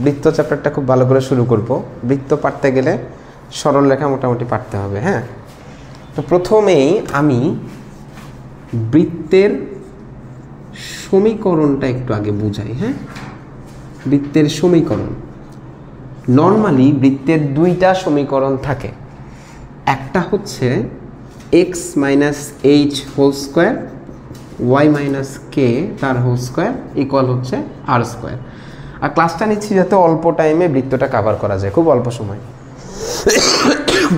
বৃত্ত চ্যাপ্টারটা খুব ভালো করে শুরু করব। বৃত্ত পারতে গেলে সরল রেখা মোটামুটি পারতে হবে। হ্যাঁ, তো প্রথমেই আমি বৃত্তের সমীকরণটা একটু আগে বুঝাই। হ্যাঁ, বৃত্তের সমীকরণ, নর্মালি বৃত্তের দুইটা সমীকরণ থাকে। একটা হচ্ছে x minus h whole square y minus k তার হোল স্কোয়ার ইকুয়াল হচ্ছে আর স্কোয়ার। আর ক্লাসটা নিচ্ছি যাতে অল্প টাইমে বৃত্তটা কভার করা যায়, খুব অল্প সময়,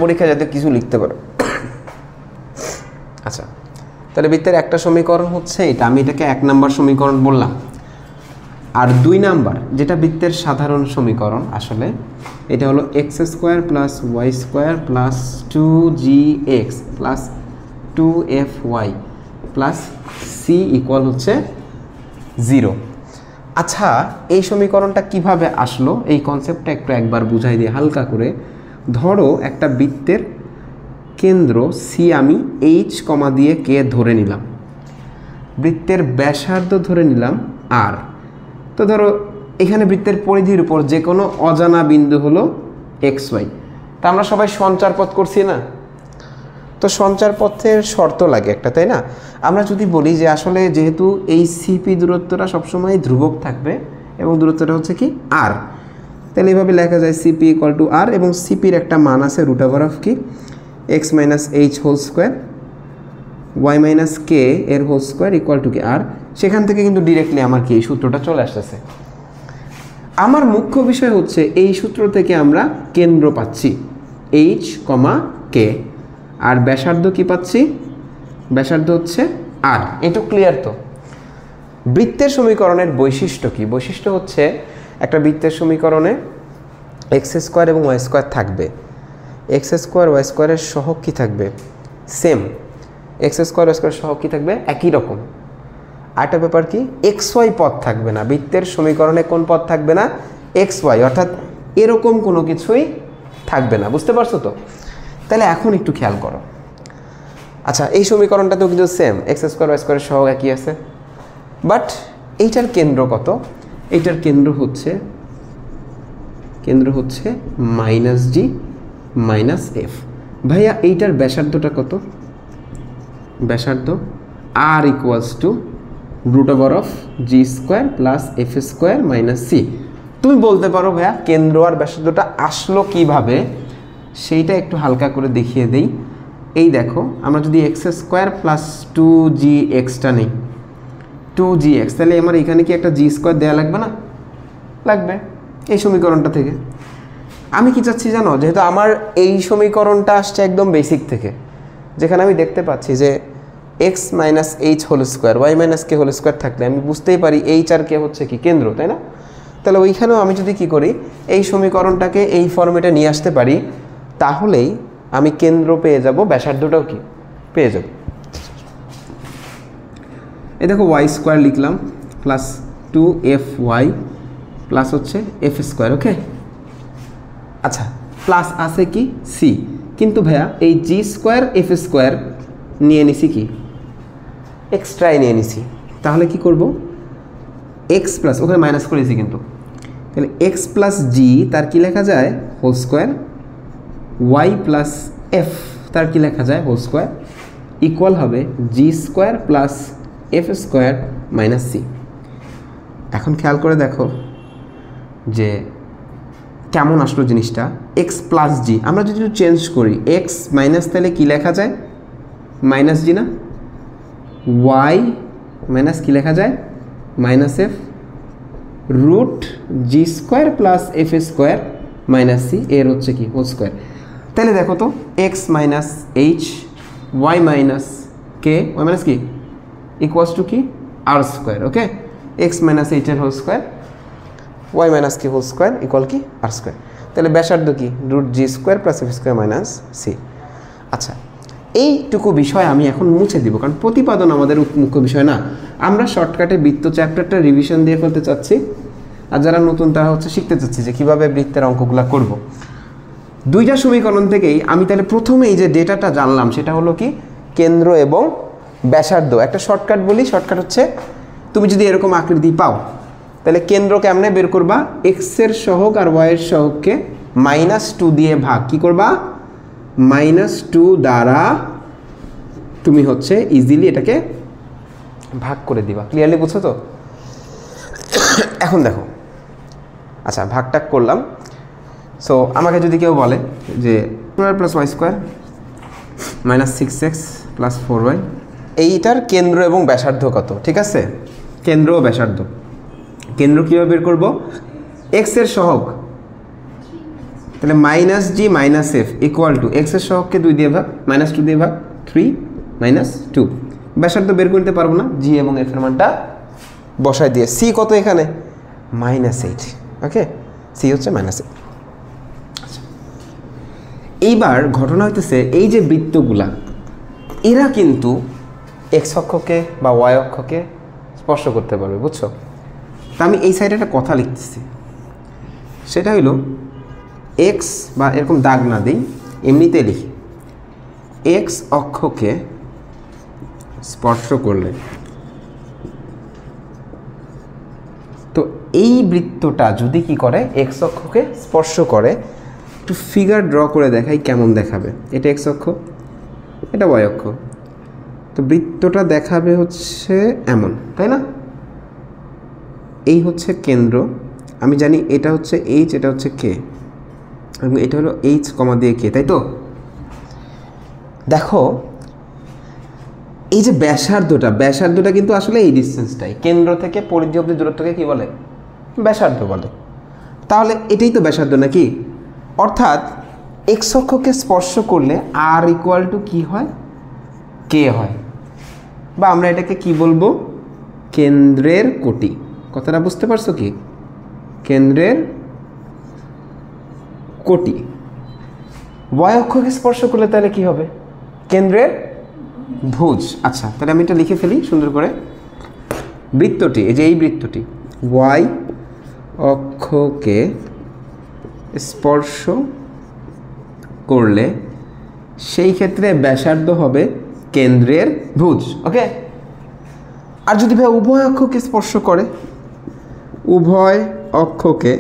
পরীক্ষা যাতে কিছু লিখতে পারো। আচ্ছা, তাহলে বৃত্তের একটা সমীকরণ হচ্ছে এটা, আমি এটাকে 1 নম্বর সমীকরণ বললাম। আর 2 নাম্বার যেটা বৃত্তের সাধারণ সমীকরণ, আসলে এটা হলো x square plus y square plus 2gx plus 2fy plus c equal হচ্ছে 0। আচ্ছা, এই সমীকরণটা কিভাবে আসলো, এই কনসেপ্টটা একটু একবার বুঝাই দিয়ে হালকা করে। ধরো একটা বৃত্তের কেন্দ্র সি আমি এইচ কমা দিয়ে কে ধরে নিলাম, বৃত্তের ব্যাসার্ধ ধরে নিলাম আর। তো ধরো এখানে বৃত্তের পরিধির উপর যে কোনো অজানা বিন্দু হলো এক্স ওয়াই। তা আমরা সবাই সঞ্চার পথ করছি না, তো সঞ্চার পথের শর্ত লাগে একটা, তাই না? আমরা যদি বলি যে আসলে যেহেতু এই সিপি দূরত্বটা সবসময় ধ্রুবক থাকবে এবং দূরত্বটা হচ্ছে কি আর, তাহলে এইভাবে লেখা যায় সিপি ইকুয়াল টু আর, এবং সিপির একটা মান আছে রুট ওভার অফ কি x minus h whole square y minus k এর হোল স্কোয়ার ইকুয়াল টু কি আর। সেখান থেকে কিন্তু ডিরেক্টলি আমার কি এই সূত্রটা চলে আসতেছে। আমার মুখ্য বিষয় হচ্ছে এই সূত্র থেকে আমরা কেন্দ্র পাচ্ছি এইচ কমা কে, আর ব্যাসার্ধ কি পাচ্ছি, ব্যাসার্ধ হচ্ছে আর। এটা ক্লিয়ার তো? বৃত্তের সমীকরণের বৈশিষ্ট্য কি? বৈশিষ্ট্য হচ্ছে একটা বৃত্তের সমীকরণে এক্স স্কোয়ার এবং ওয়াই স্কোয়ার থাকবে। এক্স স্কোয়ার ওয়াই স্কোয়ারের সহগ কি থাকবে? সেম। এক্স স্কোয়ার ওয়াই স্কোয়ারের সহগ কি থাকবে? একই রকম। আরেকটা ব্যাপার কি, এক্স ওয়াই পদ থাকবে না বৃত্তের সমীকরণে। কোন পদ থাকবে না? এক্স ওয়াই, অর্থাৎ এরকম কোনো কিছুই থাকবে না। বুঝতে পারছো তো? তাহলে এখন একটু খেয়াল করো। আচ্ছা, এই সমীকরণটাতেও কিন্তু সেম, এক্স স্কোয়ার ওয়াই স্কোয়ারের সহগ একই আছে, বাট এইটার কেন্দ্র কত? এইটার কেন্দ্র হচ্ছে মাইনাস জি মাইনাস এফ। ভাইয়া এইটার ব্যাসার্ধটা কত? ব্যাসার্ধ r equals to root over of g square plus f square minus c. তুমি বলতে পারো ভাইয়া কেন্দ্র আর ব্যাসার্ধটা আসলো কিভাবে, সেইটা একটু হালকা করে দেখিয়ে দেই। এই দেখো, আমরা যদি এক্স স্কোয়ার প্লাস 2gxটা নেই, 2gx, তাহলে আমার এখানে কি একটা জি স্কোয়ার দেওয়া লাগবে না? লাগবে, এই সমীকরণটা থেকে। আমি কি চাচ্ছি জানো, যেহেতু আমার এই সমীকরণটা আসছে একদম বেসিক থেকে, যেখানে আমি দেখতে পাচ্ছি যে x minus h whole square y minus k whole square থাকলে আমি বুঝতেই পারি এইচ আর কে হচ্ছে কি কেন্দ্র, তাই না? তাহলে ওইখানেও আমি যদি কি করি, এই সমীকরণটাকে এই ফর্মেটে নিয়ে আসতে পারি, তাহলেই আমি কেন্দ্র পেয়ে যাব, ব্যাসার্ধটাও কি পেয়ে যাব। এই দেখো ওয়াই স্কোয়ার লিখলাম প্লাস 2fy প্লাস হচ্ছে এফ স্কোয়ার। ওকে, আচ্ছা, প্লাস আছে কি সি, কিন্তু ভাইয়া এই জি স্কোয়ার এফ স্কোয়ার নিয়ে নিছি কি এক্সট্রাই নিয়ে নিছি। তাহলে কি করব, এক্স প্লাস, ওখানে মাইনাস করেছি কিন্তু, তাহলে এক্স প্লাস জি তার কি লেখা যায় whole square, y plus f তার কি লেখা যায় হোল স্কোয়ার, ইকুয়াল হবে g square plus f square minus c. এখন খেয়াল করে দেখো যে কেমন আসলো জিনিসটা। এক্স প্লাস জি আমরা যদি চেঞ্জ করি, এক্স মাইনাস, তাহলে কি লেখা যায় মাইনাস জি না, ওয়াই মাইনাস কি লেখা যায় minus f, root g square plus f square minus c এর হচ্ছে কি হোল স্কোয়ার। তাহলে দেখো তো x minus h y minus k y minus কি ইকুয়ালস টু কি r square. Okay, x minus h এর হোল স্কোয়ার ওয়াই মাইনাস কি হোল স্কোয়ার ইকুয়াল কি আর স্কোয়ার। তাহলে ব্যাসার্ধ কি root g square plus f square minus c. আচ্ছা, এইটুকু বিষয় আমি এখন মুছে দিব, কারণ প্রতিপাদন আমাদের মুখ্য বিষয় না। আমরা শর্টকাটে বৃত্ত চ্যাপ্টারটা রিভিশন দিয়ে ফেলতে চাচ্ছি, আর যারা নতুন তারা হচ্ছে শিখতে চাচ্ছি যে কীভাবে বৃত্তের অঙ্কগুলো করব। দুইটা সমীকরণ থেকেই আমি তাহলে প্রথমে এই যে ডেটাটা জানলাম সেটা হলো কি কেন্দ্র এবং ব্যাসার্ধ। একটা শর্টকাট বলি, শর্টকাট হচ্ছে তুমি যদি এরকম আকৃতি পাও, তাহলে কেন্দ্র কেমনে বের করবা, এক্সের সহগ আর ওয়াইয়ের সহগকে -2 দিয়ে ভাগ কি করবা, -2 দ্বারা তুমি হচ্ছে ইজিলি এটাকে ভাগ করে দিবা। ক্লিয়ারলি বুঝছো তো? এখন দেখো, আচ্ছা ভাগটাগ করলাম। সো আমাকে যদি কেউ বলে যে + y² -6x + 4y, এইটার কেন্দ্র এবং ব্যাসার্ধ কত? ঠিক আছে, কেন্দ্র ও ব্যাসার্ধ। কেন্দ্র কীভাবে বের করবো, এক্সের সহগ, তাহলে -g - f = এক্সের সহগকে 2 দিয়ে ভাগ, -2 দিয়ে ভাগ, 3 - 2। ব্যাসার্ধ বের করতে পারবো না, জি এবং এফ এর মানটা বসায় দিয়ে। সি কত এখানে, -8। ওকে, সি হচ্ছে -8। আচ্ছা, এইবার ঘটনা হইতেছে এই যে বৃত্তগুলা, এরা কিন্তু এক্স অক্ষকে বা ওয়াই অক্ষকে স্পর্শ করতে পারবে, বুঝছো? তা আমি এই সাইডে একটা কথা লিখতেছি, সেটা হইল এক্স, বা এরকম দাগ না দিই, এমনিতে লিখি, এক্স অক্ষকে স্পর্শ করলে, তো এই বৃত্তটা যদি কি করে, এক্স অক্ষকে স্পর্শ করে, একটু ফিগার ড্র করে দেখাই কেমন দেখাবে। এটা এক্স অক্ষ, এটা ওয়াই অক্ষ, তো বৃত্তটা দেখাবে হচ্ছে এমন, তাই না? এই হচ্ছে কেন্দ্র, আমি জানি এটা হচ্ছে এইচ, এটা হচ্ছে কে, এবং এটা হলো এইচ কমা দিয়ে কে, তাই তো? দেখো এই যে ব্যাসার্ধটা কিন্তু আসলে এই ডিস্টেন্সটাই, কেন্দ্র থেকে পরিধি অবধি দূরত্বকে কি বলে, ব্যাসার্ধ বলে। তাহলে এটাই তো ব্যাসার্ধ নাকি? অর্থাৎ এক্স অক্ষকে স্পর্শ করলে আর = কি হয়, কে হয়, বা আমরা এটাকে কি বলবো, কেন্দ্রের কোটি। কথাটা বুঝতে পারছো কি, কেন্দ্রের কোটি। ওয়াই অক্ষকে স্পর্শ করলে তাহলে কি হবে, কেন্দ্রের ভুজ। আচ্ছা, তাহলে আমি এটা লিখে ফেলি সুন্দর করে। বৃত্তটি, এই যে এই বৃত্তটি ওয়াই অক্ষকে স্পর্শ করলে সেই ক্ষেত্রে ব্যাসার্ধ হবে কেন্দ্রের ভুজ। ওকে, আর যদি ভাই উভয় অক্ষকে স্পর্শ করে, উভয় অক্ষকে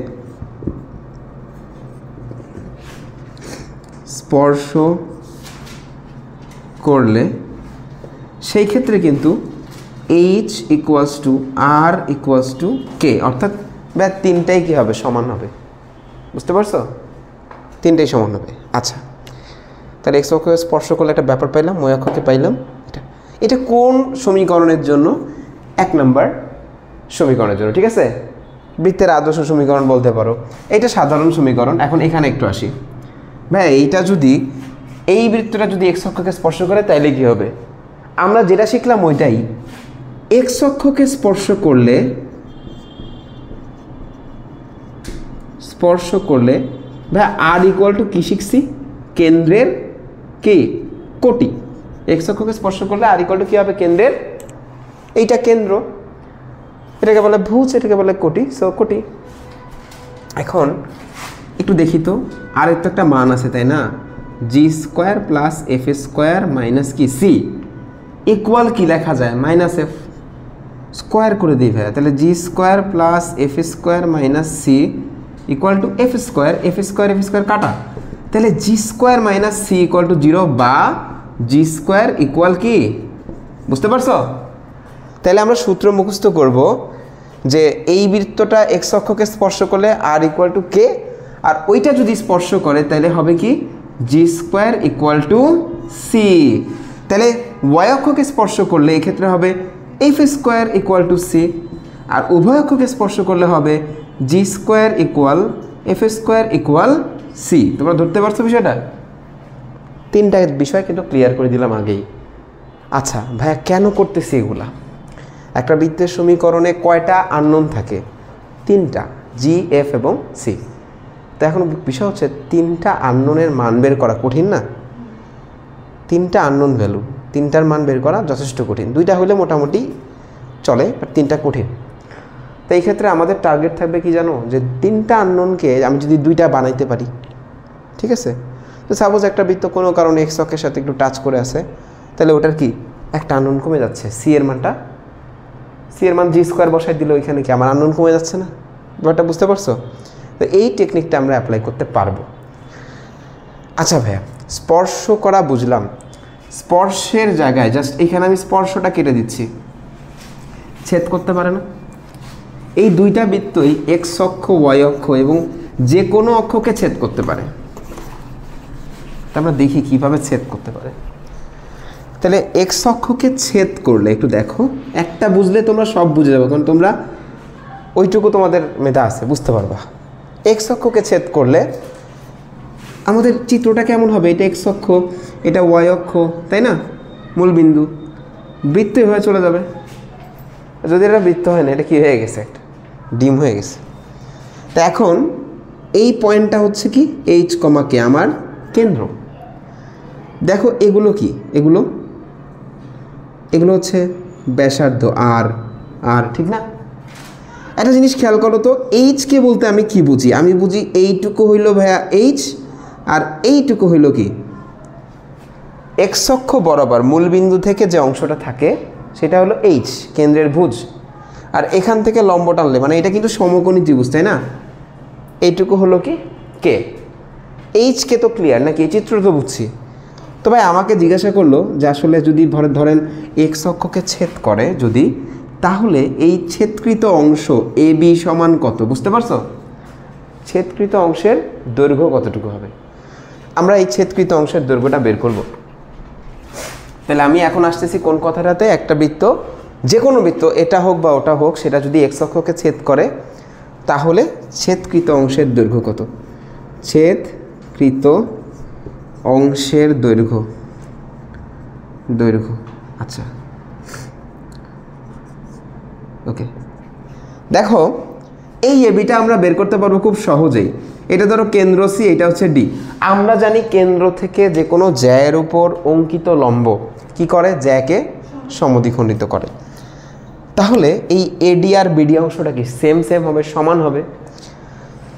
স্পর্শ করলে সেই ক্ষেত্রে কিন্তু এইচ = আর = কে, অর্থাৎ ব্যাস তিনটাই কি হবে, সমান হবে। বুঝতে পারছো, তিনটাই সমান হবে। আচ্ছা, তাহলে এক্স অক্ষকে স্পর্শ করলে একটা ব্যাপার পাইলাম, ওয়াই অক্ষকে পাইলাম। এটা কোন সমীকরণের জন্য, 1 নম্বর সমীকরণের জন্য। ঠিক আছে, বৃত্তের আদর্শ সমীকরণ বলতে পারো, এটা সাধারণ সমীকরণ। এখন এখানে একটু আসি ভাই, এইটা যদি, এই বৃত্তটা যদি এক্স অক্ষকে স্পর্শ করে তাইলে কি হবে, আমরা যেটা শিখলাম ওইটাই। এক্স অক্ষকে স্পর্শ করলে ভাই আর = কি শিখছি, কেন্দ্রের কি কোটি। এক্স অক্ষকে স্পর্শ করলে আর = কি হবে, কেন্দ্রের, এইটা কেন্দ্র, এটাকে বলে ভুজ, এটাকে বলে কোটি। সো কোটি। এখন একটু দেখি তো, আর তো একটা মান আছে তাই না, g² + f² - কি c = কি লেখা যায়, -f স্কোয়ার করে দিই ভাইয়া। তাহলে g² + f² - c = f², কাটা, তাহলে g² - c = 0, বা g² = কি, বুঝতে পারছো? তাহলে আমরা সূত্র মুখস্থ করব যে এই বৃত্তটা এক্স অক্ষকে স্পর্শ করলে আর = কে, আর ওইটা যদি স্পর্শ করে তাহলে হবে কি, g² = c। তাহলে ওয়াই অক্ষকে স্পর্শ করলে এক্ষেত্রে হবে f² = c, আর উভয় অক্ষকে স্পর্শ করলে হবে g² = f² = c। তোমরা ধরতে পারছো বিষয়টা? তিনটা বিষয় কিন্তু ক্লিয়ার করে দিলাম আগেই। আচ্ছা ভাইয়া, কেন করতেছি এগুলা? একটা বৃত্তের সমীকরণে কয়টা আননোন থাকে, 3টা, জি, এফ এবং সি। তো এখন বিষয় হচ্ছে 3টা আননোনের মান বের করা কঠিন না? 3টা আননোন ভ্যালু, 3টার মান বের করা যথেষ্ট কঠিন। 2টা হলে মোটামুটি চলে, বাট 3টা কঠিন। তো এই ক্ষেত্রে আমাদের টার্গেট থাকবে কি জানো, যে 3টা আননোনকে আমি যদি 2টা বানাইতে পারি, ঠিক আছে? তো সাপোজ একটা বৃত্ত কোনো কারণে এক্স অক্ষের সাথে একটু টাচ করে আছে, তাহলে ওটার কি একটা আননোন কমে যাচ্ছে, সি এর মানটা, সি এর মান জি স্কোয়ার বসাই দিলে ওইখানে কি আমার আননোন কমে যাচ্ছে না? ব্যাপারটা বুঝতে পারছো? তো এই টেকনিকটা আমরা অ্যাপ্লাই করতে পারবো। আচ্ছা ভাইয়া, স্পর্শ করা বুঝলাম, স্পর্শের জায়গায় জাস্ট এখানে আমি স্পর্শটা কেটে দিচ্ছি, ছেদ করতে পারে না? এই দুইটা বৃত্তই এক্স অক্ষ, ওয়াই অক্ষ এবং যে কোনো অক্ষকে ছেদ করতে পারে। আমরা দেখি কিভাবে ছেদ করতে পারে। তাহলে এক্স অক্ষকে ছেদ করলে একটু দেখো, একটা বুঝলে তোমরা সব বুঝে যাবে, কারণ তোমরা ওইটুকু তোমাদের মেধা আছে, বুঝতে পারবা। এক্স অক্ষকে ছেদ করলে আমাদের চিত্রটা কেমন হবে? এটা এক্স অক্ষ, এটা ওয়াই অক্ষ, তাই না? মূলবিন্দু, বৃত্ত হয়ে চলে যাবে। যদি এটা বৃত্ত হয় না, এটা কি হয়ে গেছে? একটা ডিম হয়ে গেছে। তা এখন এই পয়েন্টটা হচ্ছে কি এইচ কমা কে, আমার কেন্দ্র। দেখো এগুলো কি, এগুলো হচ্ছে ব্যাসার্ধ আর আর, ঠিক না? একটা জিনিস খেয়াল করো তো, এইচকে বলতে আমি কি বুঝি? আমি বুঝি এইটুকু হইল ভাইয়া এইচ, আর এইটুকু হইল কি এক্স অক্ষ বরাবর মূলবিন্দু থেকে যে অংশটা থাকে সেটা হলো এইচ, কেন্দ্রের ভুজ। আর এখান থেকে লম্ব টানলে, মানে এটা কিন্তু সমকোণী ত্রিভুজ, তাই না? এইটুকু হলো কি কে। এইচ কে তো ক্লিয়ার নাকি? এই চিত্র তো বুঝছি। তো ভাই আমাকে জিজ্ঞাসা করলো যে আসলে যদি ধরেন এক্স অক্ষকে ছেদ করে যদি, তাহলে এই ছেদকৃত অংশ এ বি সমান কত? বুঝতে পারছো? ছেদকৃত অংশের দৈর্ঘ্য কতটুকু হবে? আমরা এই ছেদকৃত অংশের দৈর্ঘ্যটা বের করব। তাহলে আমি এখন আসতেছি কোন কথাটাতে, একটা বৃত্ত, যে কোনো বৃত্ত, এটা হোক বা ওটা হোক, সেটা যদি এক্স অক্ষকে ছেদ করে তাহলে ছেদকৃত অংশের দৈর্ঘ্য কত? ছেদকৃত অংশের দৈর্ঘ্য, আচ্ছা ওকে। দেখো এই এবিটা আমরা বের করতে পারবো খুব সহজেই। এটা ধরো কেন্দ্র সি, এটা হচ্ছে ডি। আমরা জানি কেন্দ্র থেকে যে কোনো জ্যায়ের উপর অঙ্কিত লম্ব কি করে? জ্যাকে সমদ্বিখণ্ডিত করে। তাহলে এই এডি আর বিডি অংশটা কি সেম হবে, সমান হবে।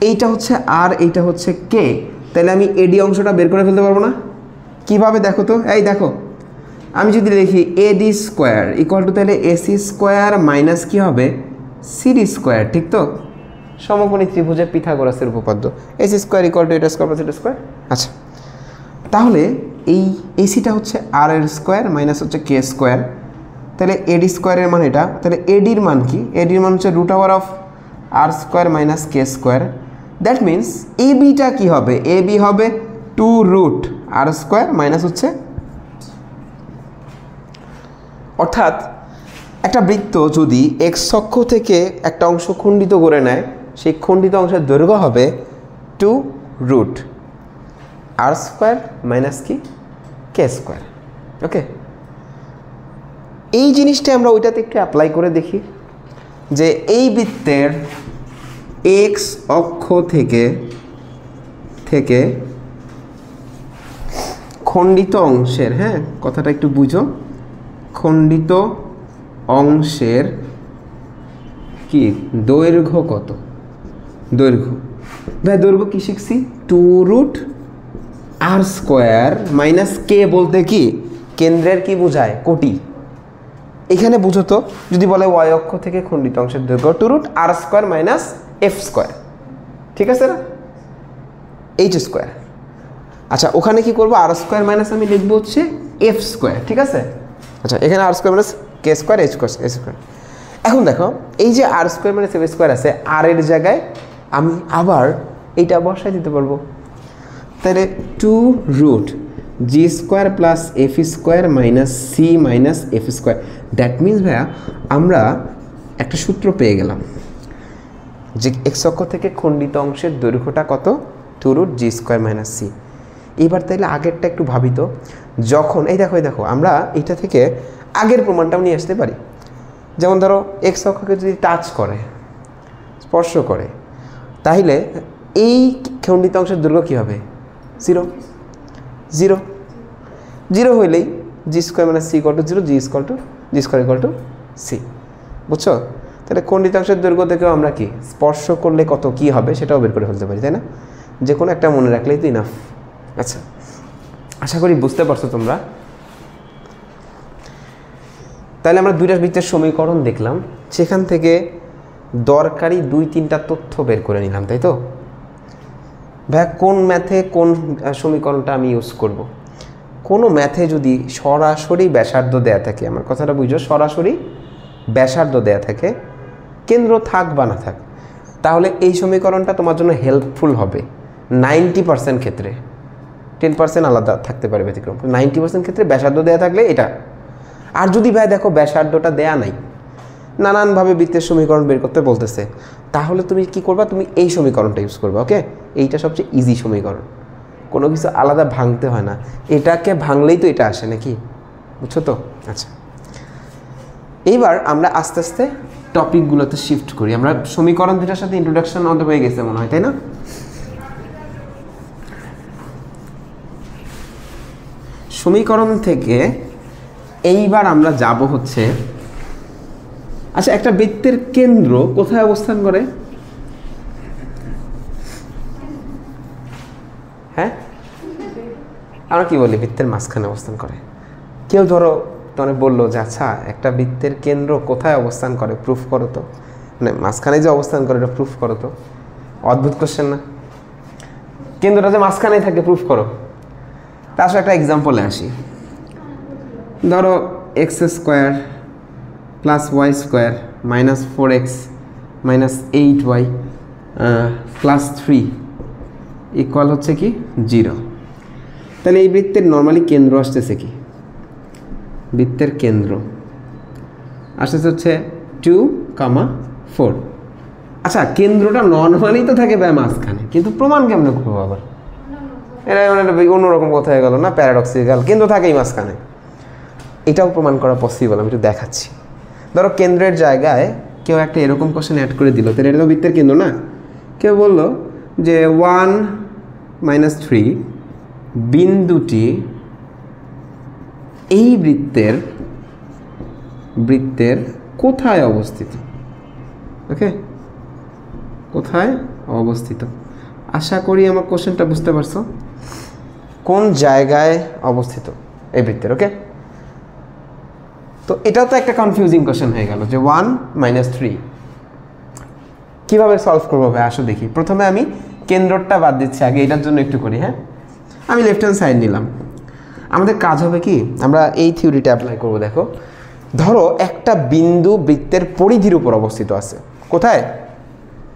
এইটা হচ্ছে আর, এইটা হচ্ছে কে। তাহলে আমি এডি অংশটা বের করে ফেলতে পারবো না? কিভাবে দেখো তো, এই দেখো, আমি যদি লিখি এডি স্কোয়ার ইকুয়াল টু, তাহলে এসি স্কোয়ার মাইনাস কি হবে? সিডি স্কোয়ার, ঠিক তো? সমকোণী ত্রিভুজের পিথাগোরাসের উপপাদ্য, এসি স্কোয়ার ইকুয়াল টু এটা স্কোয়ার প্লাস এটা স্কোয়ার। আচ্ছা, তাহলে এই এসিটা হচ্ছে আর এর স্কোয়ার মাইনাস হচ্ছে কে স্কোয়ার। তাহলে এডি স্কোয়ারের মান এটা, তাহলে এডির মান কি? এডির মান হচ্ছে root over of r square minus k square. That means a beta কী হবে? এ বি হবে 2 রুট আর স্কোয়ার মাইনাস হচ্ছে, অর্থাৎ একটা বৃত্ত যদি এক্স অক্ষ থেকে একটা অংশ খণ্ডিত করে নেয়, সেই খণ্ডিত অংশের দৈর্ঘ্য হবে 2 রুট আর স্কোয়ার মাইনাস কি কে স্কোয়ার। ওকে, এই জিনিসটা আমরা ওইটাতে একটু অ্যাপ্লাই করে দেখি যে এই বৃত্তের এক্স অক্ষ থেকে খণ্ডিত অংশের, হ্যাঁ কথাটা একটু বুঝো, খণ্ডিত অংশের কি দৈর্ঘ্য কত? দৈর্ঘ্য, ভাই দৈর্ঘ্য কি শিখছি? 2 রুট আর স্কোয়ার মাইনাস কে বলতে কি কেন্দ্রের কি বোঝায়? কোটি। এখানে বুঝো তো, যদি বলে ওয়াই অক্ষ থেকে খণ্ডিত অংশের দৈর্ঘ্য 2 রুট আর স্কোয়ার মাইনাস এফ স্কোয়ার, ঠিক আছে না? H square. আচ্ছা, ওখানে কি করবো? আর স্কোয়ার মাইনাস আমি লিখবো হচ্ছে এফ স্কোয়ার, ঠিক আছে? আচ্ছা, এখানে আর square minus k square H square. এখন দেখো এই যে আর স্কোয়ার মাইনাস এফ স্কোয়ার আছে, আর এর জায়গায় আমি আবার এইটা বসাই দিতে পারবো। তাহলে 2 root g square plus f square minus c minus f square. That means ভাইয়া আমরা একটা সূত্র পেয়ে গেলাম যে এক্স অক্ষ থেকে খণ্ডিত অংশের দৈর্ঘ্যটা কত? 2 root g square minus C. এবার তাইলে আগেরটা একটু ভাবিত, যখন এই দেখো আমরা এটা থেকে আগের প্রমাণটাও নিয়ে আসতে পারি। যেমন ধরো এক্স অক্ষকে যদি টাচ করে, স্পর্শ করে, তাহলে এই খণ্ডিত অংশের দৈর্ঘ্য কী হবে? 0 0 0 হইলেই g square minus c equal to 0, g square equal to c. বুঝছো? তাহলে খণ্ডিত অংশের দৈর্ঘ্য থেকেও আমরা কি স্পর্শ করলে কত কি হবে সেটাও বের করে ফেলতে পারি, তাই না? যে কোনো একটা মনে রাখলেই তো ইনাফ। আচ্ছা, আশা করি বুঝতে পারছো তোমরা। তাহলে আমরা দুইটা বৃত্তের সমীকরণ দেখলাম। সেখান থেকে দরকারি 2-3টা তথ্য বের করে নিলাম, তাই তো? ভাই কোন ম্যাথে কোন সমীকরণটা আমি ইউজ করব? কোনো ম্যাথে যদি সরাসরি ব্যাসার্ধ দেয়া থাকে, আমার কথাটা বুঝো, সরাসরি ব্যাসার্ধ দেয়া থাকে, কেন্দ্র থাক বা না থাক, তাহলে এই সমীকরণটা তোমার জন্য হেল্পফুল হবে 90% ক্ষেত্রে। 10% আলাদা থাকতে পারে ব্যতিক্রম, 90% ক্ষেত্রে ব্যাসার্ধ দেয়া থাকলে এটা। আর যদি ভাই দেখো ব্যাসার্ধটা দেয়া নাই, নানানভাবে বৃত্তের সমীকরণ বের করতে বলতেছে, তাহলে তুমি কি করবা? তুমি এই সমীকরণটা ইউজ করবা। ওকে, এইটা সবচেয়ে ইজি সমীকরণ, কোনো কিছু আলাদা ভাঙতে হয় না, এটাকে ভাঙলেই তো এটা আসে নাকি, বুঝছো তো? আচ্ছা, এইবার আমরা আস্তে আস্তে টপিকগুলোতে শিফট করি। আমরা সমীকরণ দুটার সাথে ইন্ট্রোডাকশন আমাদের হয়ে গেছে মনে হয়, তাই না? সমীকরণ থেকে এইবার আমরা যাব হচ্ছে, আচ্ছা, একটা বৃত্তের কেন্দ্র কোথায় অবস্থান করে? হ্যাঁ, আমরা কি বলি? বৃত্তের মাঝখানে অবস্থান করে। কেউ ধরো তোমাকে বললো যে আচ্ছা একটা বৃত্তের কেন্দ্র কোথায় অবস্থান করে, প্রুফ করো তো, মানে মাঝখানে যে অবস্থান করে এটা প্রুফ করো তো। অদ্ভুত কোশ্চেন না? কেন্দ্রটা যে মাঝখানেই থাকে, প্রুফ করো। তা আসলে একটা এক্সাম্পলে আসি। ধরো x² + y² - 4x - 8y + 3 equal হচ্ছে কি 0। তাহলে এই বৃত্তের নর্মালি কেন্দ্র আসতেছে কি? বৃত্তের কেন্দ্র আসতেছে হচ্ছে 2, 4। আচ্ছা, কেন্দ্রটা নর্মালি তো থাকে ব্যয় মাঝখানে, কিন্তু প্রমাণ কেমন করবো আবার? এটা অন্যরকম কথা হয়ে গেল না, প্যারাডক্সিক্যাল। কেন্দ্র থাকেই মাঝখানে, এটাও প্রমাণ করা পসিবল। আমি একটু দেখাচ্ছি। ধরো কেন্দ্রের জায়গায় কেউ একটা এরকম কোশ্চেন অ্যাড করে দিল, তাহলে এটা তো বৃত্তের কেন্দ্র না? কেউ বলল যে 1 - 3 বিন্দুটি এই বৃত্তের কোথায় অবস্থিত? ওকে, কোথায় অবস্থিত? আশা করি আমার কোশ্চেনটা বুঝতে পারছো, কোন জায়গায় অবস্থিত এই বৃত্তের। ওকে, তো এটাও তো একটা কনফিউজিং কোশ্চেন হয়ে গেল যে 1 - 3 কীভাবে সলভ করবো ভাই? আসো দেখি। প্রথমে আমি কেন্দ্রটা বাদ দিচ্ছি, আগে এটার জন্য একটু করি। হ্যাঁ, আমি লেফট হ্যান্ড সাইড নিলাম। আমাদের কাজ হবে কি, আমরা এই থিওরিটা অ্যাপ্লাই করব। দেখো, ধরো একটা বিন্দু বৃত্তের পরিধির উপর অবস্থিত আছে। কোথায়?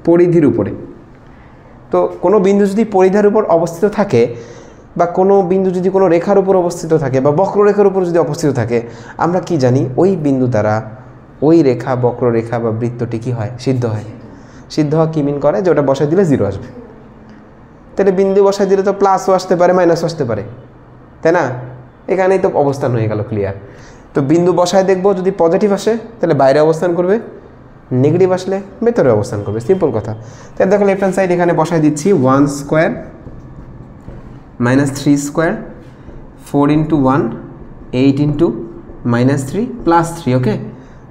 পরিধির উপরে। তো কোনো বিন্দু যদি পরিধির উপর অবস্থিত থাকে, বা কোনো বিন্দু যদি কোনো রেখার উপর অবস্থিত থাকে, বা বক্ররেখার উপর যদি অবস্থিত থাকে, আমরা কি জানি? ওই বিন্দু দ্বারা ওই রেখা, বক্ররেখা বা বৃত্তটি কি হয়? সিদ্ধ হয়। সিদ্ধ হওয়া কি মিন করে? যে ওটা বসাই দিলে 0 আসবে। তাহলে বিন্দু বসাই দিলে তো প্লাসও আসতে পারে, মাইনাসও আসতে পারে, তাই না? এখানেই তো অবস্থান হয়ে গেল ক্লিয়ার। তো বিন্দু বসায় দেখবো, যদি পজিটিভ আসে তাহলে বাইরে অবস্থান করবে, নেগেটিভ আসলে ভেতরে অবস্থান করবে। সিম্পল কথা। তাহলে দেখো লেফট হ্যান্ড সাইড এখানে বসাই দিচ্ছি 1² - 3² 4 × 1 8 × -3 + 3। ওকে,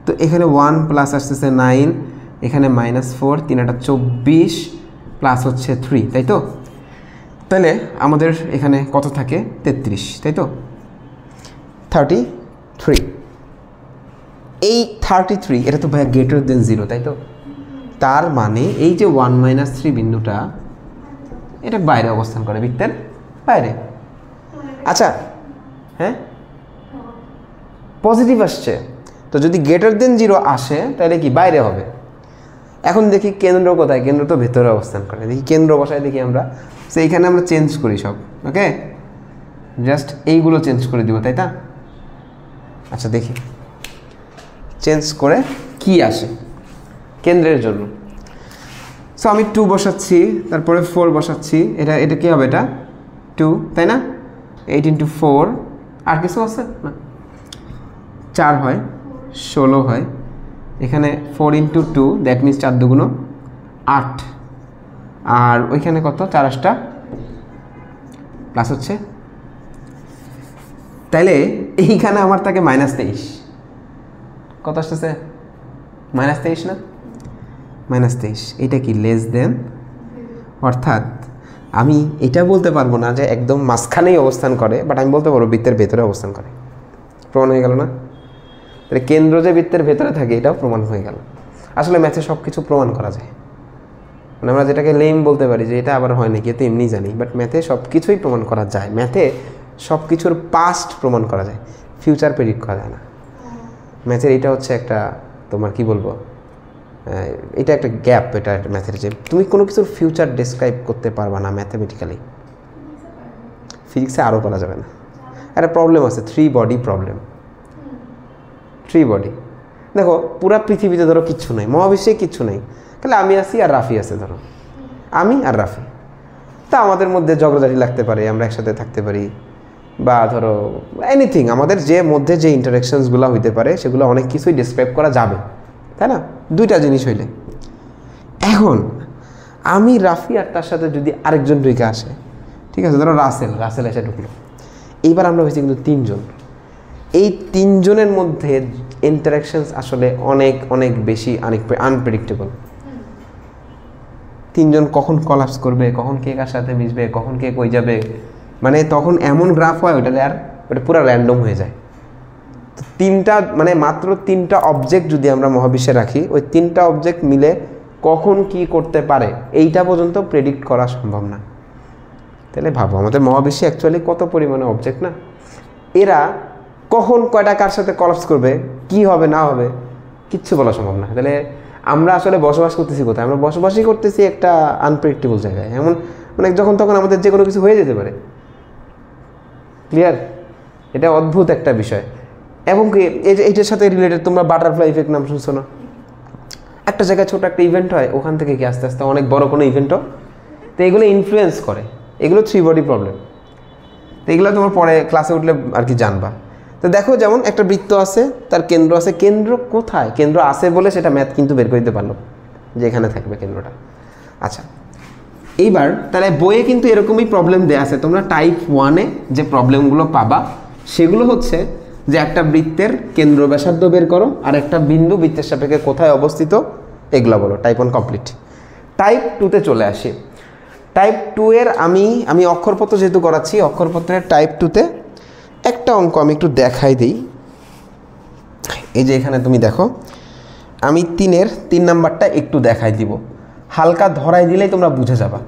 তো এখানে 1 প্লাস আসতেছে 9, এখানে -4, 3 × 8 = 24 প্লাস হচ্ছে 3, তাই তো? তাহলে আমাদের এখানে কত থাকে? 33, তাই তো? 33। এই 33 এটা তো ভাই গ্রেটার দেন 0, তাই তো? তার মানে এই যে 1 - 3 বিন্দুটা, এটা বাইরে অবস্থান করে, বৃত্তের বাইরে। আচ্ছা, হ্যাঁ, পজিটিভ আসছে, তো যদি গ্রেটার দেন 0 আসে তাহলে কি বাইরে হবে। এখন দেখি কেন্দ্র কোথায়? কেন্দ্র তো ভেতরে অবস্থান করে। দেখি কেন্দ্র বসায় দেখি আমরা। সেইখানে আমরা চেঞ্জ করি সব। ওকে, জাস্ট এইগুলো চেঞ্জ করে দিব, তাই না? আচ্ছা, দেখি চেঞ্জ করে কি আসে কেন্দ্রের জন্য। সো আমি 2 বসাচ্ছি, তারপরে 4 বসাচ্ছি। এটা কি হবে? এটা 2, তাই না? 8 × 4, আর কিছু আছে না? 4 হয়, 16 হয়। এখানে 4 × 2, দ্যাট মিনস 4 × 2 = 8। আর ওইখানে কত? 4 × 8 প্লাস হচ্ছে, তাইলে এইখানে আমার থাকে -23। কত আসতেছে? -23 না? -23। এটা কি লেস দেন? অর্থাৎ আমি এটা বলতে পারবো না যে একদম মাঝখানেই অবস্থান করে, বাট আমি বলতে পারবো বৃত্তের ভেতরে অবস্থান করে। প্রমাণ হয়ে গেল না? তাহলে কেন্দ্র যে বৃত্তের ভেতরে থাকে এটাও প্রমাণ হয়ে গেল। আসলে ম্যাথে সব কিছু প্রমাণ করা যায়, মানে আমরা যেটাকে লেম বলতে পারি যে এটা আবার হয় নাকি এতে এমনি জানি, বাট ম্যাথে সব কিছুই প্রমাণ করা যায়। ম্যাথে সব কিছুর পাস্ট প্রমাণ করা যায়, ফিউচার প্রেডিক্ট করা যায় না। ম্যাথের এটা হচ্ছে একটা তোমার কি বলবো, এটা একটা গ্যাপ, এটা ম্যাথের যে তুমি কোনো কিছুর ফিউচার ডেসক্রাইব করতে পারবা না ম্যাথমেটিক্যালি। ফিজিক্সে আরও করা যাবে না। একটা প্রবলেম আছে, 3 বডি প্রবলেম। 3 বডি, দেখো পুরা পৃথিবীতে ধরো কিচ্ছু নাই, মহাবিশ্বে কিচ্ছু নেই, তাহলে আমি আছি আর রাফি আছে, ধরো আমি আর রাফি, তা আমাদের মধ্যে ঝগড়াঝাটি লাগতে পারে, আমরা একসাথে থাকতে পারি, বা ধরো এনিথিং, আমাদের যে মধ্যে যে ইন্টারাকশনসগুলো হইতে পারে সেগুলো অনেক কিছুই ডিসক্রাইব করা যাবে, তাই না? 2টা জিনিস হইলে। এখন আমি রাফি আর তার সাথে যদি আরেকজন ঢুকে আসে, ঠিক আছে, ধরো রাসেল এসে ঢুকলো, এইবার আমরা হয়েছি কিন্তু 3 জন। এই 3 জনের মধ্যে ইন্টারাকশনস আসলে অনেক অনেক বেশি আনপ্রেডিক্টেবল। 3 জন কখন কলাপস করবে, কখন কে কার সাথে মিশবে, কখন কে কই যাবে, মানে তখন এমন গ্রাফ হয় ওটা পুরো র্যান্ডম হয়ে যায়। তো 3টা মানে মাত্র 3টা অবজেক্ট যদি আমরা মহাবিশ্বে রাখি, ওই 3টা অবজেক্ট মিলে কখন কি করতে পারে এইটা পর্যন্ত প্রেডিক্ট করা সম্ভব না। তাহলে ভাবো আমাদের মহাবিশ্বে অ্যাকচুয়ালি কত পরিমাণে অবজেক্ট না, এরা কখন কয়টা কার সাথে কলাপস করবে, কি হবে না হবে কিচ্ছু বলা সম্ভব না। তাহলে আমরা আসলে বসবাস করতেছি কোথায়? আমরা বসবাসই করতেছি একটা আনপ্রেডিক্টেবল জায়গায়, এমন মানে যখন তখন আমাদের যে কোনো কিছু হয়ে যেতে পারে। ক্লিয়ার? এটা অদ্ভুত একটা বিষয়। এবং কি এইটার সাথে রিলেটেড তোমরা বাটারফ্লাই ইফেক্ট নাম শুনছো না? একটা জায়গায় ছোট একটা ইভেন্ট হয়, ওখান থেকে কি আস্তে আস্তে অনেক বড় কোনো ইভেন্টও, তো এগুলো ইনফ্লুয়েন্স করে, এগুলো 3 বডি প্রবলেম। তো এগুলো তোমার পরে ক্লাসে উঠলে আর কি জানবা। তো দেখো যেমন একটা বৃত্ত আছে, তার কেন্দ্র আছে, কেন্দ্র কোথায়? কেন্দ্র আছে বলে সেটা ম্যাথ কিন্তু বের করে দিতে পারলো যে এখানে থাকবে কেন্দ্রটা। আচ্ছা, এইবার তাহলে বইয়ে কিন্তু এরকমই প্রবলেম দেয়া আছে। তোমরা টাইপ 1-এ যে প্রবলেমগুলো পাবা সেগুলো হচ্ছে যে একটা বৃত্তের কেন্দ্র ব্যাসার্ধ বের করো, আর একটা বিন্দু বৃত্তের সাপেক্ষে কোথায় অবস্থিত এগুলো বলো। Type 1 complete. টাইপ 2-তে চলে আসি। টাইপ 2-এর আমি অক্ষরপত্র যেহেতু করাচ্ছি, অক্ষরপত্রের টাইপ 2-তে একটা অঙ্ক আমি একটু দেখাই দিই। এই যে এখানে তুমি দেখো, আমি 3-এর 3 নাম্বারটা একটু দেখাই দিব, হালকা ধরাই দিলেই তোমরা বুঝে যাবা।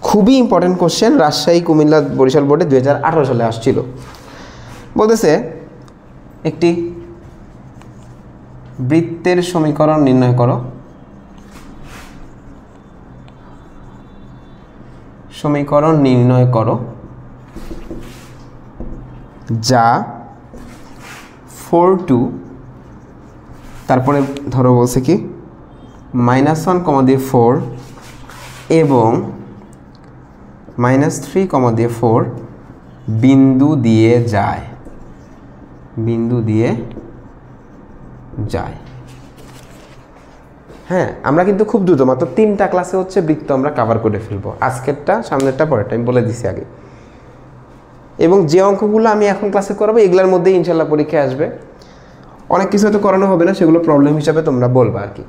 খুবই ইম্পর্টেন্ট কোশ্চেন, রাজশাহী, কুমিল্লা, বরিশাল বোর্ডে 2018 সালে আসছিল। বলতেছে একটি বৃত্তের সমীকরণ নির্ণয় করো। সমীকরণ নির্ণয় করো যা 4 2 তারপরে ধরো বলছে কি -1 দিয়ে 4 এবং -3 দিয়ে 4 বিন্দু দিয়ে যায়, বিন্দু দিয়ে যায়। হ্যাঁ, আমরা কিন্তু খুব দ্রুত মাত্র 3টা ক্লাসে হচ্ছে বৃত্ত আমরা কভার করে ফেলবো, আজকেরটা, সামনেরটা, পরেরটা আমি বলে দিছি আগে। এবং যে অঙ্কগুলো আমি এখন ক্লাসে করাবো এগুলোর মধ্যেই ইনশাল্লাহ পরীক্ষায় আসবে। অনেক কিছু হয়তো করানো হবে না, সেগুলো প্রবলেম হিসাবে তোমরা বলবা আর কি।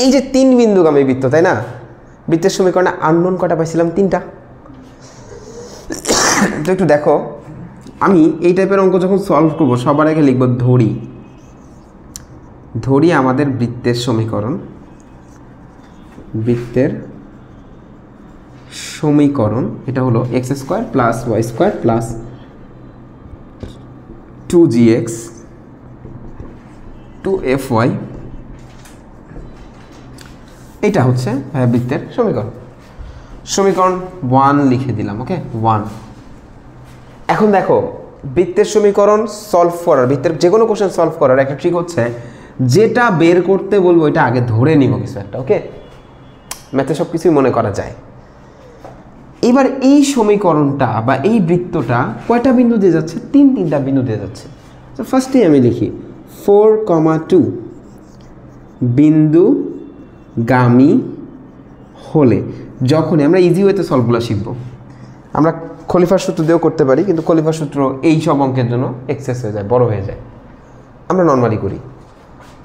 এই যে 3 বিন্দুগামী বৃত্ত, তাই না? বৃত্তের সমীকরণে আননোন কটা পাইছিলাম? 3টা। তো একটু দেখো, আমি এই টাইপের অঙ্ক যখন সলভ করবো সবার আগে লিখবো ধরি। ধরি আমাদের বৃত্তের সমীকরণ, বৃত্তের সমীকরণ এটা হলো x² + y² + 2gx 2fy, এটা হচ্ছে বৃত্তের সমীকরণ। সমীকরণ 1 লিখে দিলাম, ওকে 1। এখন দেখো বৃত্তের সমীকরণ সলভ করার, বৃত্তের যে কোনো কোশ্চেন সলভ করার একটা ট্রিক হচ্ছে যেটা বের করতে বলবো এটা আগে ধরে নিব কিছু একটা, ওকে? ম্যাথে সব কিছুই মনে করা যায়। এবার এই সমীকরণটা বা এই বৃত্তটা কয়টা বিন্দু দিয়ে যাচ্ছে? 3টা বিন্দু দিয়ে যাচ্ছে। তো ফার্স্টেই আমি লিখি 4,2 বিন্দুগামী হলে, যখনই আমরা ইজি ওয়েতে সলভগুলো শিখব, আমরা খলিফার সূত্র দিয়েও করতে পারি, কিন্তু খলিফার সূত্র এই সব অঙ্কের জন্য এক্সেস হয়ে যায়, বড় হয়ে যায়, আমরা নর্মালি করি।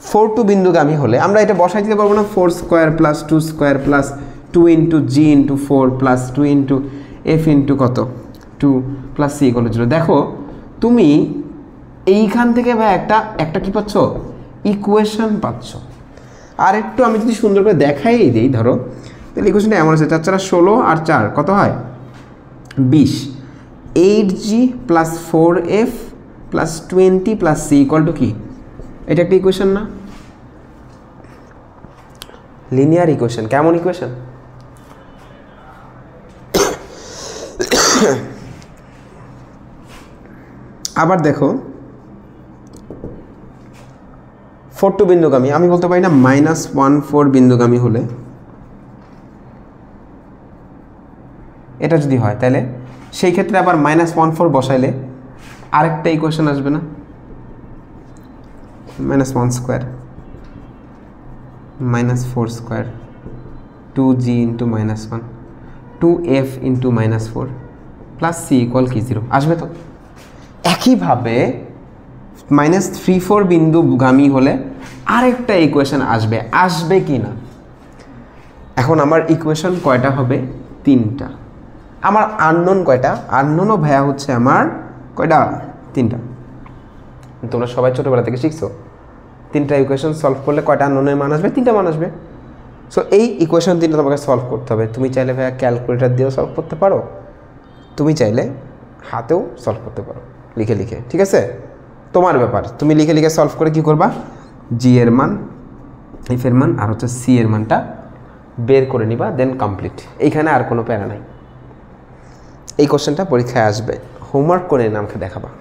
4 2 বিন্দুগামী হলে আমরা এটা বসাই দিতে পারবো না, 4² + 2² + 2 × g × 4 + 2 × f × কত 2 + c = 0। দেখো তুমি এইখান থেকে ভাই একটা কি পাচ্ছ, ইকুয়েশন পাচ্ছ। আর একটু আমি যদি সুন্দর করে দেখাই দিই, ধরো তাহলে ইকুয়েশনটা এমন আছে, 4 4 16 আর 4 কত হয় 20, 8g plus 4f plus 20 plus c equal to কি, এটা একটা ইকুয়েশন না? Linear equation. কেমন ইকুয়েশন? আবার দেখো 4 2 বিন্দুগামী, আমি বলতে পারি না -1 4 বিন্দুগামী হলে এটা যদি হয়, তাহলে সেই ক্ষেত্রে আবার -1 4 বসাইলে আরেকটা ইকুয়েশন আসবে না, -1 square -4 square 2g into -1 2f into -4 plus c equal কি 0 আসবে তো। একইভাবে -3 4 বিন্দুগামী হলে আরেকটা ইকুয়েশন আসবে কি না? এখন আমার ইকুয়েশন কয়টা হবে? 3টা। আমার আননোন কয়টা? আননোনও ভাইয়া হচ্ছে আমার কয়টা? 3টা। তোমরা সবাই ছোটোবেলা থেকে শিখছো 3টা ইকুয়েশন সলভ করলে কয়টা আননোনের মান আসবে? 3টা মান আসবে। সো এই ইকুয়েশন 3টা তোমাকে সলভ করতে হবে। তুমি চাইলে ভাইয়া ক্যালকুলেটর দিয়েও সলভ করতে পারো, তুমি চাইলে হাতেও সলভ করতে পারো লিখে লিখে, ঠিক আছে? তোমার ব্যাপার, তুমি লিখে লিখে সলভ করে কি করবা, জি এর মান, এফ এর মান আর হচ্ছে সি এর মানটা বের করে নিবা, দেন কমপ্লিট। এইখানে আর কোনো প্যারা নাই। এই কোশ্চেনটা পরীক্ষায় আসবে, হোমওয়ার্ক করে আমাকে দেখাবা।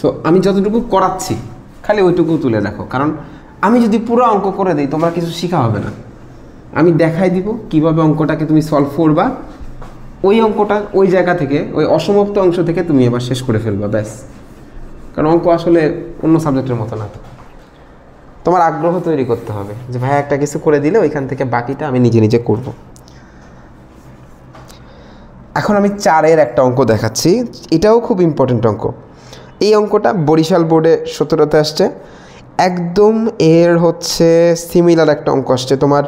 সো আমি যতটুকু করাচ্ছি খালি ওইটুকু তুলে রাখো, কারণ আমি যদি পুরো অঙ্ক করে দিই তোমার কিছু শেখা হবে না। আমি দেখাই দিব কিভাবে অঙ্কটাকে তুমি সলভ করবা, ওই অঙ্কটা ওই জায়গা থেকে, ওই অসমাপ্ত অংশ থেকে তুমি এবার শেষ করে ফেলবা, ব্যাস। কারণ অঙ্ক আসলে অন্য সাবজেক্টের মতো না, তোমার আগ্রহ তৈরি করতে হবে যে ভাই একটা কিছু করে দিলে ওইখান থেকে বাকিটা আমি নিজে নিজে করব। এখন আমি 4-এর একটা অঙ্ক দেখাচ্ছি, এটাও খুব ইম্পর্টেন্ট অঙ্ক। এই অঙ্কটা বরিশাল বোর্ডে 17তে আসছে, একদম এর হচ্ছে সিমিলার একটা অঙ্ক আসছে তোমার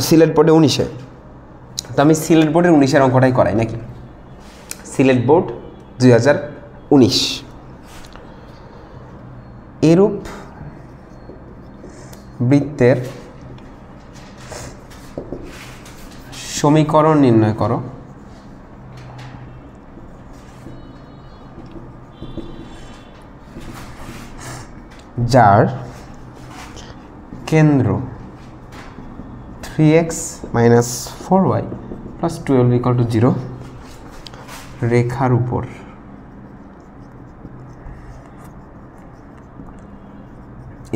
সিলেট বোর্ডে 19-এ। তো আমি সিলেট বোর্ডের 19-এর অঙ্কটাই করাই নাকি, সিলেট বোর্ড 2019। এরূপ বৃত্তের সমীকরণ নির্ণয় করো যার কেন্দ্র 3x - 4y + 12 = 0 রেখার উপর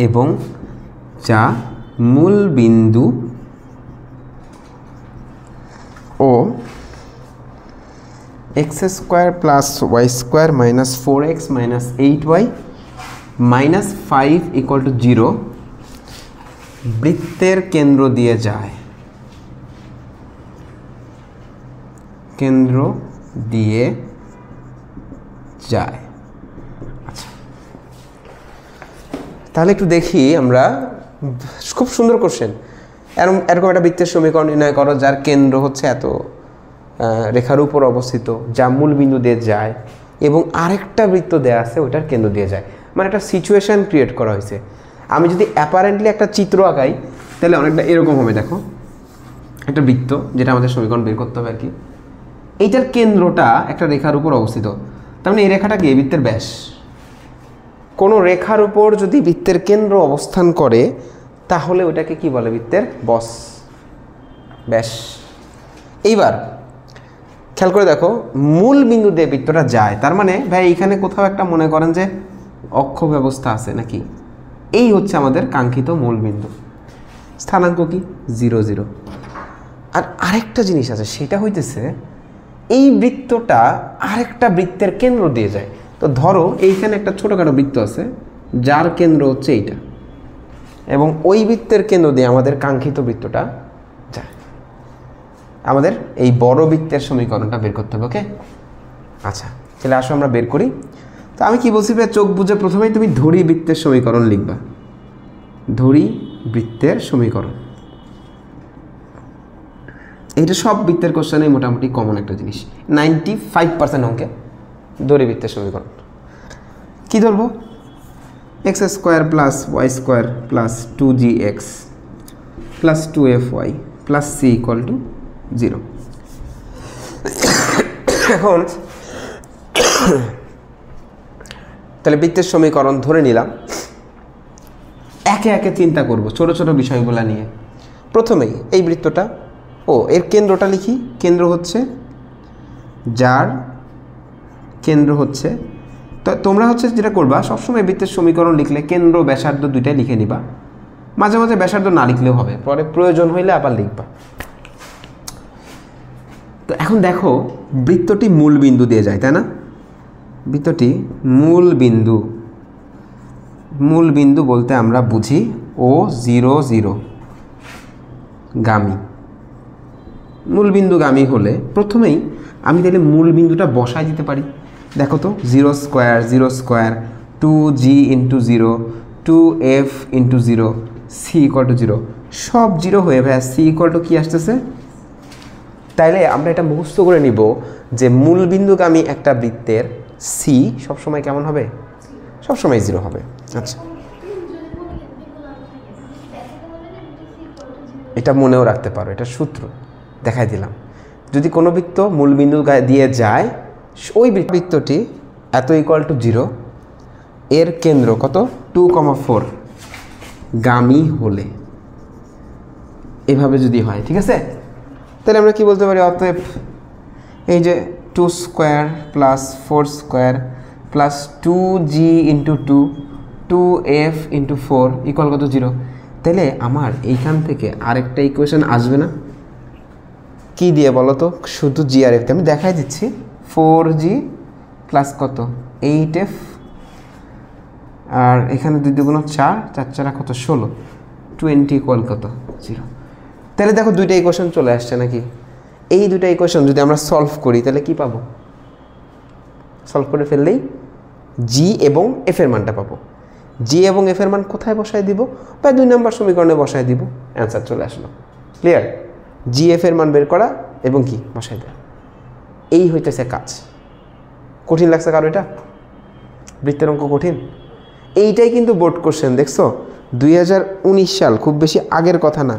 এবং যা মূল বিন্দু ও x² + y² - 4x - 8y - 5 = 0 বৃত্তের কেন্দ্র দিয়ে যায়, কেন্দ্র দিয়ে যায়। আচ্ছা, তাহলে একটু দেখি আমরা, খুব সুন্দর কোশ্চেন। এরকম একটা বৃত্তের সমীকরণ নির্ণয় করো যার কেন্দ্র হচ্ছে এত, রেখার উপর অবস্থিত, যা মূল বিন্দু দিয়ে যায় এবং আরেকটা বৃত্ত দেয়া আছে ওইটার কেন্দ্র দিয়ে যায়। মানে একটা সিচুয়েশন ক্রিয়েট করা হয়েছে। আমি যদি অ্যাপারেন্টলি একটা চিত্র আঁকাই তাহলে অনেকটা এরকম হবে। দেখো একটা বৃত্ত, যেটা আমাদের সমীকরণ বের করতে হবে আর কি, এইটার কেন্দ্রটা একটা রেখার উপর অবস্থিত। তার মানে এই রেখাটা কি, বৃত্তের ব্যাস। কোনো রেখার উপর যদি বৃত্তের কেন্দ্র অবস্থান করে তাহলে ওটাকে কি বলে, বৃত্তের বস, ব্যাস। এইবার খেয়াল করে দেখো, মূল বিন্দু দিয়ে বৃত্তটা যায়, তার মানে ভাই এইখানে কোথাও একটা মনে করেন যে অক্ষ ব্যবস্থা আছে নাকি, এই হচ্ছে আমাদের কাঙ্ক্ষিত মূল বিন্দু। স্থানাঙ্ক কি 0 0। আর আরেকটা জিনিস আছে, সেটা হইতেছে এই বৃত্তটা আরেকটা বৃত্তের কেন্দ্র দিয়ে যায়। তো ধরো এইখানে একটা ছোটোখাটো বৃত্ত আছে যার কেন্দ্র হচ্ছে এইটা, এবং ওই বৃত্তের কেন্দ্র দিয়ে আমাদের কাঙ্ক্ষিত বৃত্তটা যায়। আমাদের এই বড় বৃত্তের সমীকরণটা বের করতে হবে। ওকে, আচ্ছা তাহলে আসো আমরা বের করি। তো আমি কি বলছি ভাই, চোখ বুঝে প্রথমেই তুমি ধরি বৃত্তের সমীকরণ লিখবা, ধরি বৃত্তের সমীকরণ। এইটা সব বৃত্তের কোশ্চেনে মোটামুটি কমন একটা জিনিস, 95% অঙ্কে ধরি বৃত্তের সমীকরণ। কি ধরবো, x square plus y square plus 2gx plus 2fy plus c equal to 0। এখন তাহলে বৃত্তের সমীকরণ ধরে নিলাম, একে একে চিন্তা করব ছোট ছোট বিষয়গুলো নিয়ে। প্রথমেই এই বৃত্তটা, এর কেন্দ্রটা লিখি। কেন্দ্র হচ্ছে, যার কেন্দ্র হচ্ছে, তো তোমরা হচ্ছে যেটা করবা, সবসময় বৃত্তের সমীকরণ লিখলে কেন্দ্র ব্যাসার্ধ দুইটাই লিখে নিবা, মাঝে মাঝে ব্যাসার্ধ না লিখলেও হবে, পরে প্রয়োজন হইলে আবার লিখবা। তো এখন দেখো বৃত্তটি মূল বিন্দু দিয়ে যায়, তাই না? বৃত্তটি মূল বিন্দু, মূল বিন্দু বলতে আমরা বুঝি ও 0 0 গামী। মূল বিন্দু গামী হলে প্রথমেই আমি তাহলে মূল বিন্দুটা বসাই দিতে পারি। দেখো তো 0 square 0 square 2g into 0 2f into 0 c equal to 0, সব 0 হয়ে ভাইয়া সি ইকুয়াল টু কী আসতেছে? তাইলে আমরা এটা মুখস্থ করে নিব যে মূল বিন্দুগামী একটা বৃত্তের সি সবসময় কেমন হবে? সবসময় 0 হবে। আচ্ছা, এটা মনেও রাখতে পারো, এটা সূত্র দেখাই দিলাম। যদি কোনো বৃত্ত মূল বিন্দু দিয়ে যায়, ওই বৃত্তটি এত ইকুয়াল টু 0, এর কেন্দ্র কত 2,4 গামী হলে, এভাবে যদি হয়, ঠিক আছে? তাহলে আমরা কি বলতে পারি? অতএব এই যে 2 square plus 4 square plus 2g into 2 2f into 4 equal কত 0। তাহলে আমার এইখান থেকে আরেকটা ইকুয়েশন আসবে না? কি দিয়ে বলো তো? শুধু জি আর এফ দিয়ে আমি দেখাই দিচ্ছি। 4g প্লাস কত 8f, আর এখানে 2 দুগুণ 4, 4 4 কত 16, 20 ইকুয়াল কত 0। তাহলে দেখো দুইটা ইকুয়েশন চলে আসছে নাকি? এই দুইটা ইকুয়েশন যদি আমরা সলভ করি তাহলে কি পাবো? সলভ করে ফেললেই জি এবং এফ এর মানটা পাবো। জি এবং এফ এর মান কোথায় বসায় দিব? বা 2 নম্বর সমীকরণে বসায় দিব, অ্যান্সার চলে আসলো। ক্লিয়ার? জি এফ এর মান বের করা এবং কি বসায় দেওয়া, এই হইতেছে কাজ। কঠিন লাগছে কারো এটা? বৃত্তের অঙ্ক কঠিন? এইটাই কিন্তু বোর্ড কোশ্চেন, দেখছো 2019 সাল, খুব বেশি আগের কথা না।